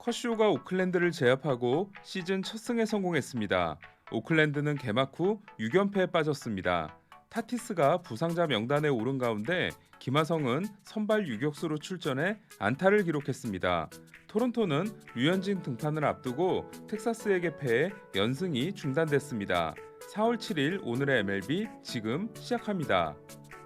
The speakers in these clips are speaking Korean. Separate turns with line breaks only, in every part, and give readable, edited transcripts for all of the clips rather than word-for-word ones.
커쇼가 오클랜드를 제압하고 시즌 첫 승에 성공했습니다. 오클랜드는 개막 후 6연패에 빠졌습니다. 타티스가 부상자 명단에 오른 가운데 김하성은 선발 유격수로 출전해 안타를 기록했습니다. 토론토는 류현진 등판을 앞두고 텍사스에게 패해 연승이 중단됐습니다. 4월 7일 오늘의 MLB 지금 시작합니다.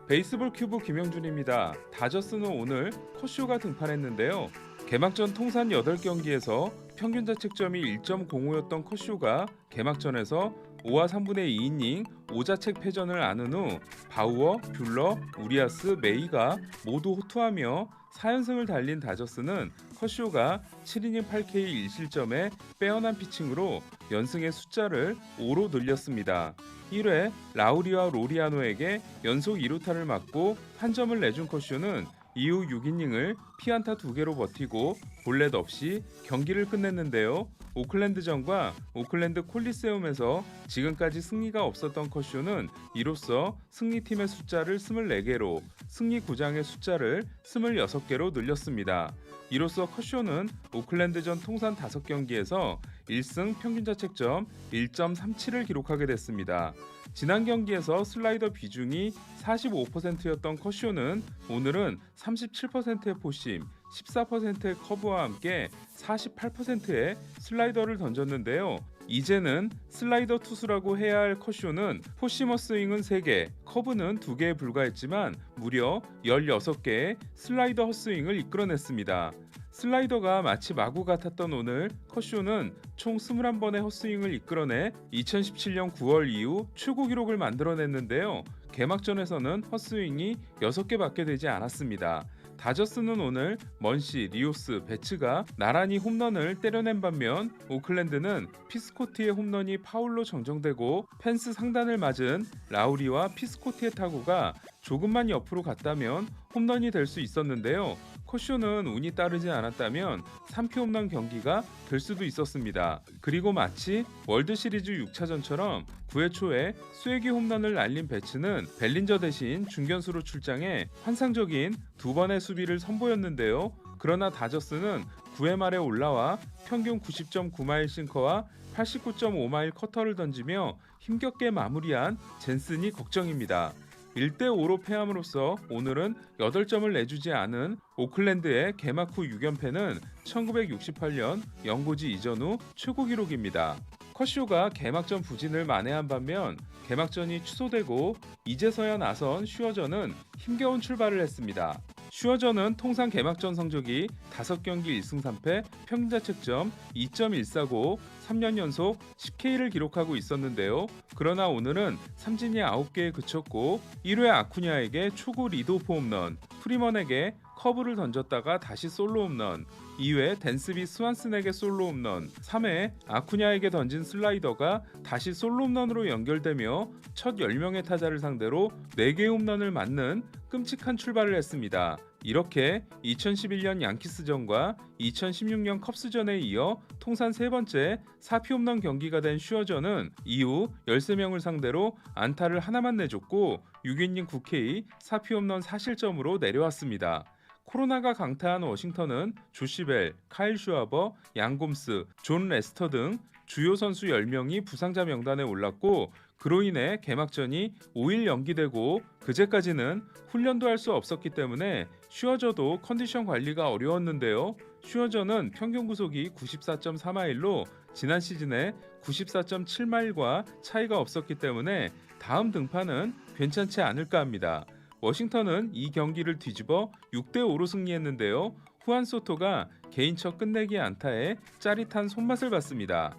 베이스볼 큐브 김영준입니다. 다저스는 오늘 커쇼가 등판했는데요. 개막전 통산 8경기에서 평균 자책점이 1.05였던 커쇼가 개막전에서 5와 3분의 2이닝 5자책 패전을 안은 후 바우어, 뷰러, 우리아스, 메이가 모두 호투하며 4연승을 달린 다저스는 커쇼가 7이닝 8K 1실점에 빼어난 피칭으로 연승의 숫자를 5로 늘렸습니다. 1회 라우리와 로리아노에게 연속 2루타를 맞고 한 점을 내준 커쇼는 이후 6이닝을 피안타 2개로 버티고 볼넷 없이 경기를 끝냈는데요. 오클랜드전과 오클랜드 콜리세움에서 지금까지 승리가 없었던 커쇼는 이로써 승리팀의 숫자를 24개로 승리 구장의 숫자를 26개로 늘렸습니다. 이로써 커쇼는 오클랜드전 통산 5경기에서 1승 평균 자책점 1.37을 기록하게 됐습니다. 지난 경기에서 슬라이더 비중이 45%였던 커쇼는 오늘은 37%의 포심, 14%의 커브와 함께 48%의 슬라이더를 던졌는데요. 이제는 슬라이더 투수라고 해야 할 커쇼는 포시머 스윙은 3개, 커브는 2개에 불과했지만 무려 16개의 슬라이더 헛스윙을 이끌어냈습니다. 슬라이더가 마치 마구 같았던 오늘 커쇼는 총 21번의 헛스윙을 이끌어내 2017년 9월 이후 최고 기록을 만들어냈는데요. 개막전에서는 헛스윙이 6개밖에 되지 않았습니다. 다저스는 오늘 먼시, 리오스, 베츠가 나란히 홈런을 때려낸 반면 오클랜드는 피스코티의 홈런이 파울로 정정되고 펜스 상단을 맞은 라우리와 피스코티의 타구가 조금만 옆으로 갔다면 홈런이 될 수 있었는데요. 커쇼는 운이 따르지 않았다면 3피 홈런 경기가 될 수도 있었습니다. 그리고 마치 월드시리즈 6차전처럼 9회 초에 쐐기 홈런을 날린 배츠는 벨린저 대신 중견수로 출장해 환상적인 2번의 수비를 선보였는데요. 그러나 다저스는 9회 말에 올라와 평균 90.9마일 싱커와 89.5마일 커터를 던지며 힘겹게 마무리한 젠슨이 걱정입니다. 1대5로 패함으로써 오늘은 8점을 내주지 않은 오클랜드의 개막 후 6연패는 1968년 연고지 이전 후 최고 기록입니다. 커쇼가 개막전 부진을 만회한 반면 개막전이 취소되고 이제서야 나선 슈어저는 힘겨운 출발을 했습니다. 슈어저는 통산 개막전 성적이 5경기 1승 3패 평균 자책점 2.149 3년 연속 10K를 기록하고 있었는데요. 그러나 오늘은 삼진이 9개에 그쳤고 1회 아쿠냐에게 초구 리드오프 홈런, 프리먼에게 커브를 던졌다가 다시 솔로 홈런, 2회 댄스비 스완슨에게 솔로 홈런, 3회 아쿠냐에게 던진 슬라이더가 다시 솔로 홈런으로 연결되며 첫 10명의 타자를 상대로 4개의 홈런을 맞는 끔찍한 출발을 했습니다. 이렇게 2011년 양키스전과 2016년 컵스전에 이어 통산 3번째 4피 홈런 경기가 된 슈어저는 이후 13명을 상대로 안타를 하나만 내줬고 6이닝 9K 4피 홈런 4실점으로 내려왔습니다. 코로나가 강타한 워싱턴은 조시벨, 카일 슈아버, 양곰스, 존 레스터 등 주요 선수 10명이 부상자 명단에 올랐고 그로 인해 개막전이 5일 연기되고 그제까지는 훈련도 할 수 없었기 때문에 슈어저도 컨디션 관리가 어려웠는데요. 슈어저는 평균 구속이 94.4마일로 지난 시즌에 94.7마일과 차이가 없었기 때문에 다음 등판은 괜찮지 않을까 합니다. 워싱턴은 이 경기를 뒤집어 6대5로 승리했는데요. 후안 소토가 개인 첫 끝내기 안타에 짜릿한 손맛을 봤습니다.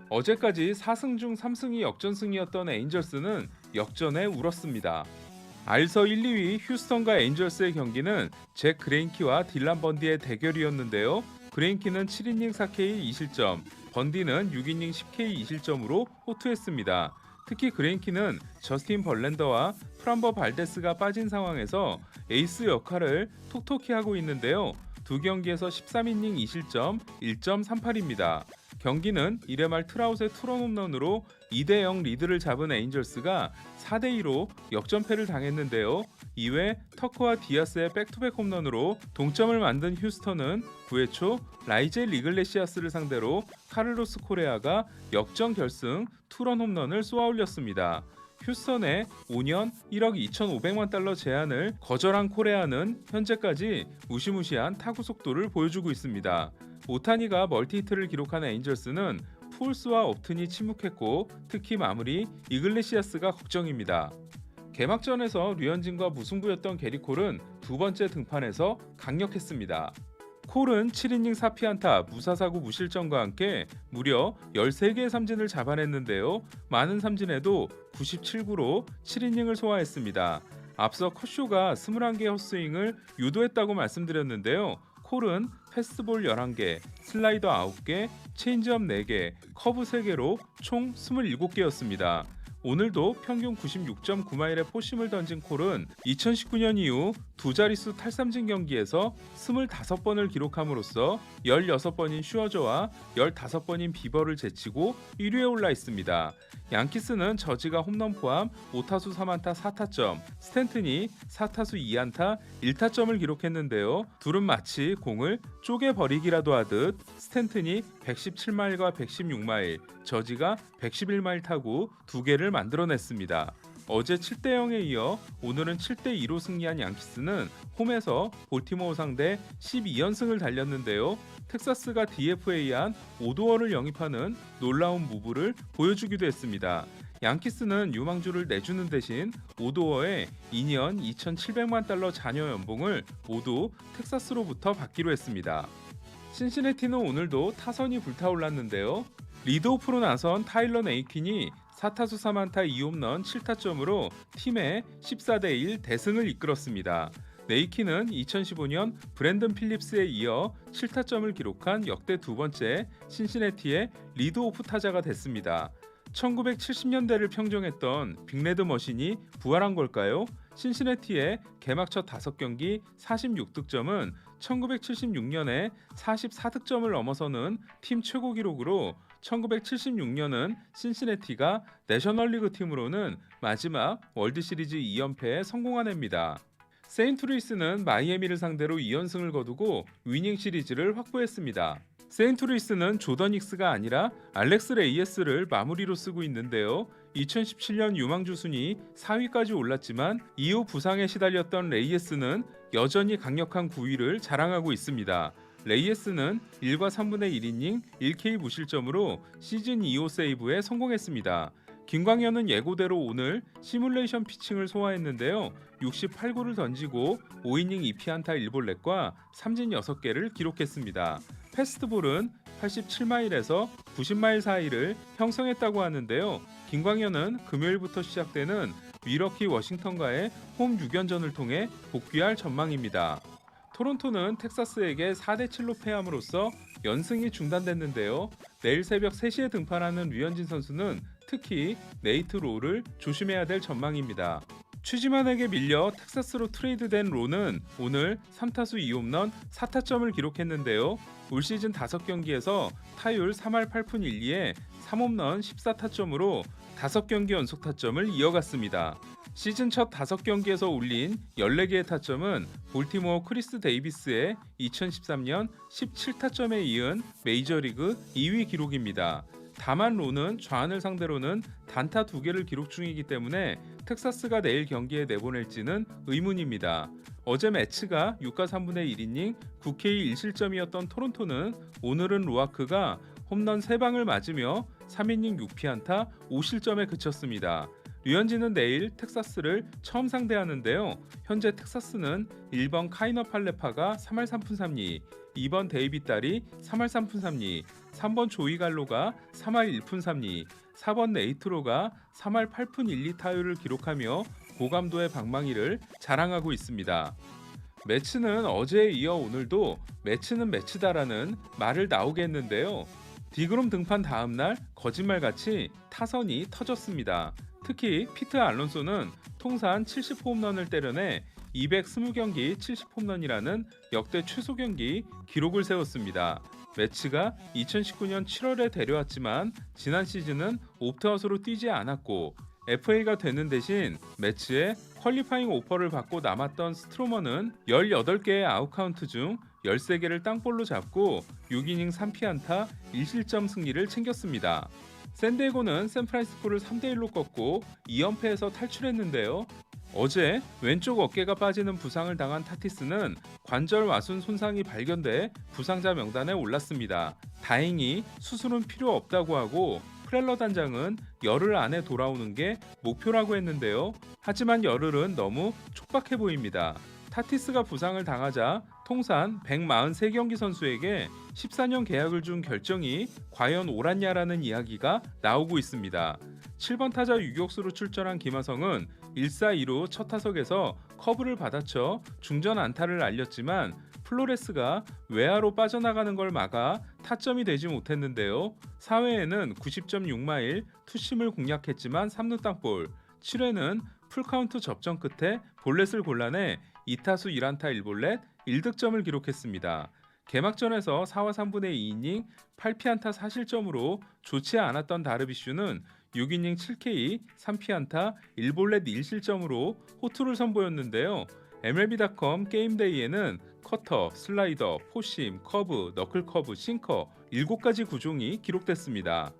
어제까지 4승 중 3승이 역전승이었던 에인절스는 역전에 울었습니다. 알서 1, 2위 휴스턴과 에인절스의 경기는 잭 그레인키와 딜란 번디의 대결이었는데요. 그레인키는 7이닝 4K 2실점, 번디는 6이닝 10K 2실점으로 호투했습니다. 특히 그레인키는 저스틴 벌랜더와 프람버 발데스가 빠진 상황에서 에이스 역할을 톡톡히 하고 있는데요. 두 경기에서 13이닝 2실점 1.38입니다. 경기는 1회 말 트라웃의 투런 홈런으로 2대0 리드를 잡은 에인절스가 4대2로 역전패를 당했는데요. 2회 터커와 디아스의 백투백 홈런으로 동점을 만든 휴스턴은 9회 초 라이젤 이글레시아스를 상대로 카를로스 코레아가 역전 결승 투런 홈런을 쏘아올렸습니다. 휴스턴의 5년 1억 2,500만 달러 제안을 거절한 코레아는 현재까지 무시무시한 타구 속도를 보여주고 있습니다. 오타니가 멀티히트를 기록한 에인절스는 푸올스와 업튼이 침묵했고 특히 마무리 이글레시아스가 걱정입니다. 개막전에서 류현진과 무승부였던 게리 콜은 두 번째 등판에서 강력했습니다. 콜은 7이닝 4피안타 무사사구 무실점과 함께 무려 13개의 삼진을 잡아냈는데요. 많은 삼진에도 97구로 7이닝을 소화했습니다. 앞서 컷쇼가 21개의 헛스윙을 유도했다고 말씀드렸는데요. 콜은 패스트볼 11개, 슬라이더 9개, 체인지업 4개, 커브 3개로 총 27개였습니다. 오늘도 평균 96.9마일의 포심을 던진 콜은 2019년 이후 두 자릿수 탈삼진 경기에서 25번을 기록함으로써 16번인 슈어저와 15번인 비버를 제치고 1위에 올라 있습니다. 양키스는 저지가 홈런 포함 5타수 3안타 4타점, 스탠튼이 4타수 2안타 1타점을 기록했는데요. 둘은 마치 공을 쪼개버리기라도 하듯 스탠튼이 117마일과 116마일, 저지가 111마일 타구 2개를 만들어냈습니다. 어제 7대0에 이어 오늘은 7대2로 승리한 양키스는 홈에서 볼티모어 상대 12연승을 달렸는데요. 텍사스가 DFA한 오도어를 영입하는 놀라운 무브를 보여주기도 했습니다. 양키스는 유망주를 내주는 대신 오도어의 2년 2,700만 달러 잔여 연봉을 모두 텍사스로부터 받기로 했습니다. 신시내티는 오늘도 타선이 불타올랐는데요. 리드오프로 나선 타일러 네이킨이 4타수 3안타 2홈런 7타점으로 팀의 14대1 대승을 이끌었습니다. 네이킨은 2015년 브랜든 필립스에 이어 7타점을 기록한 역대 두 번째 신시내티의 리드오프 타자가 됐습니다. 1970년대를 평정했던 빅레드 머신이 부활한 걸까요? 신시내티의 개막 첫 5경기 46득점은 1976년에 44득점을 넘어서는 팀 최고 기록으로 1976년은 신시내티가 내셔널리그 팀으로는 마지막 월드시리즈 2연패에 성공한 해입니다. 세인트루이스는 마이애미를 상대로 2연승을 거두고 위닝 시리즈를 확보했습니다. 세인트루이스는 조던 힉스가 아니라 알렉스 레이에스를 마무리로 쓰고 있는데요. 2017년 유망주 순위 4위까지 올랐지만 이후 부상에 시달렸던 레이에스는 여전히 강력한 9위를 자랑하고 있습니다. 레이에스는 1과 3분의 1이닝 1K 무실점으로 시즌 2호 세이브에 성공했습니다. 김광현은 예고대로 오늘 시뮬레이션 피칭을 소화했는데요. 68구를 던지고 5이닝 2피안타 1볼넷과 삼진 6개를 기록했습니다. 패스트볼은 87마일에서 90마일 사이를 형성했다고 하는데요. 김광현은 금요일부터 시작되는 미러키 워싱턴과의 홈 6연전을 통해 복귀할 전망입니다. 토론토는 텍사스에게 4대7로 패함으로써 연승이 중단됐는데요. 내일 새벽 3시에 등판하는 류현진 선수는 특히 네이트 로를 조심해야 될 전망입니다. 취지만에게 밀려 텍사스로 트레이드된 로는 오늘 3타수 2홈런 4타점을 기록했는데요. 올 시즌 5경기에서 타율 3할 8푼 1리에 3홈런 14타점으로 5경기 연속 타점을 이어갔습니다. 시즌 첫 5경기에서 올린 14개의 타점은 볼티모어 크리스 데이비스의 2013년 17타점에 이은 메이저리그 2위 기록입니다. 다만 로는 좌안을 상대로는 단타 2개를 기록 중이기 때문에 텍사스가 내일 경기에 내보낼지는 의문입니다. 어제 매치가 6과 3분의 1이닝 9K 1실점이었던 토론토는 오늘은 로아크가 홈런 3방을 맞으며 3이닝 6피안타 5실점에 그쳤습니다. 류현진은 내일 텍사스를 처음 상대하는데요. 현재 텍사스는 1번 카이너 팔레파가 3할 3푼 3리, 2번 데이빗 달이 3할 3푼 3리, 3번 조이 갈로가 3할 1푼 3리, 4번 네이트로가 3할 8푼 1리 타율을 기록하며 고감도의 방망이를 자랑하고 있습니다. 매치는 어제에 이어 오늘도 매치는 매치다라는 말을 나오게 했는데요. 디그롬 등판 다음날 거짓말같이 타선이 터졌습니다. 특히 피트 알론소는 통산 70홈런을 때려내 220경기 70홈런이라는 역대 최소 경기 기록을 세웠습니다. 매치가 2019년 7월에 데려왔지만 지난 시즌은 옵트아웃으로 뛰지 않았고 FA가 되는 대신 매치에 퀄리파잉 오퍼를 받고 남았던 스트로머는 18개의 아웃카운트 중 13개를 땅볼로 잡고 6이닝 3피안타 1실점 승리를 챙겼습니다. 샌디에고는 샌프란시스코를 3대1로 꺾고 2연패에서 탈출했는데요. 어제 왼쪽 어깨가 빠지는 부상을 당한 타티스는 관절 와순 손상이 발견돼 부상자 명단에 올랐습니다. 다행히 수술은 필요 없다고 하고 프렐러 단장은 열흘 안에 돌아오는 게 목표라고 했는데요. 하지만 열흘은 너무 촉박해 보입니다. 타티스가 부상을 당하자 통산 143경기 선수에게 14년 계약을 준 결정이 과연 옳았냐라는 이야기가 나오고 있습니다. 7번 타자 유격수로 출전한 김하성은 1사2루 첫 타석에서 커브를 받아쳐 중전 안타를 날렸지만 플로레스가 외야로 빠져나가는 걸 막아 타점이 되지 못했는데요. 4회에는 90.6마일 투심을 공략했지만 3루 땅볼, 7회는 풀카운트 접전 끝에 볼넷을 골라내 2타수 1안타 1볼넷 1득점을 기록했습니다. 개막전에서 4와 3분의 2이닝 8피안타 4실점으로 좋지 않았던 다르비슈는 6이닝 7K 3피안타 1볼넷 1실점으로 호투를 선보였는데요. MLB.com 게임데이에는 커터, 슬라이더, 포심, 커브, 너클커브, 싱커 7가지 구종이 기록됐습니다.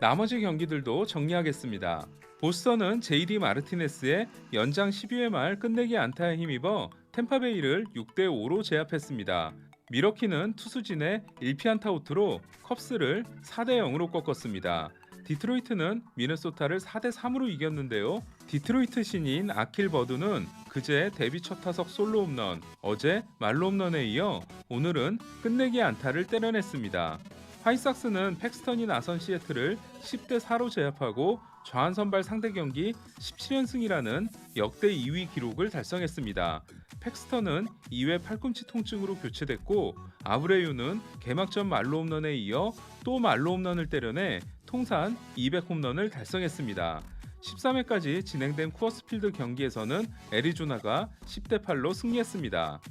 나머지 경기들도 정리하겠습니다. 보스턴은 JD 마르티네스의 연장 12회 말 끝내기 안타에 힘입어 템파베이를 6대5로 제압했습니다. 미러키는 투수진의 1피안타 호투로 컵스를 4대0으로 꺾었습니다. 디트로이트는 미네소타를 4대3으로 이겼는데요. 디트로이트 신인 아킬 버드는 그제 데뷔 첫 타석 솔로 홈런, 어제 말로 홈런에 이어 오늘은 끝내기 안타를 때려냈습니다. 화이삭스는 팩스턴이 나선 시애틀을 10대4로 제압하고 좌한 선발 상대 경기 17연승이라는 역대 2위 기록을 달성했습니다. 팩스턴은 2회 팔꿈치 통증으로 교체됐고 아브레유는 개막전 말로 홈런에 이어 또 말로 홈런을 때려내 통산 200홈런을 달성했습니다. 13회까지 진행된 쿠어스필드 경기에서는 애리조나가 10대8로 승리했습니다.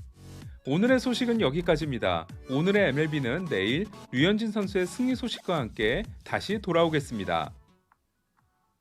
오늘의 소식은 여기까지입니다. 오늘의 MLB는 내일 류현진 선수의 승리 소식과 함께 다시 돌아오겠습니다.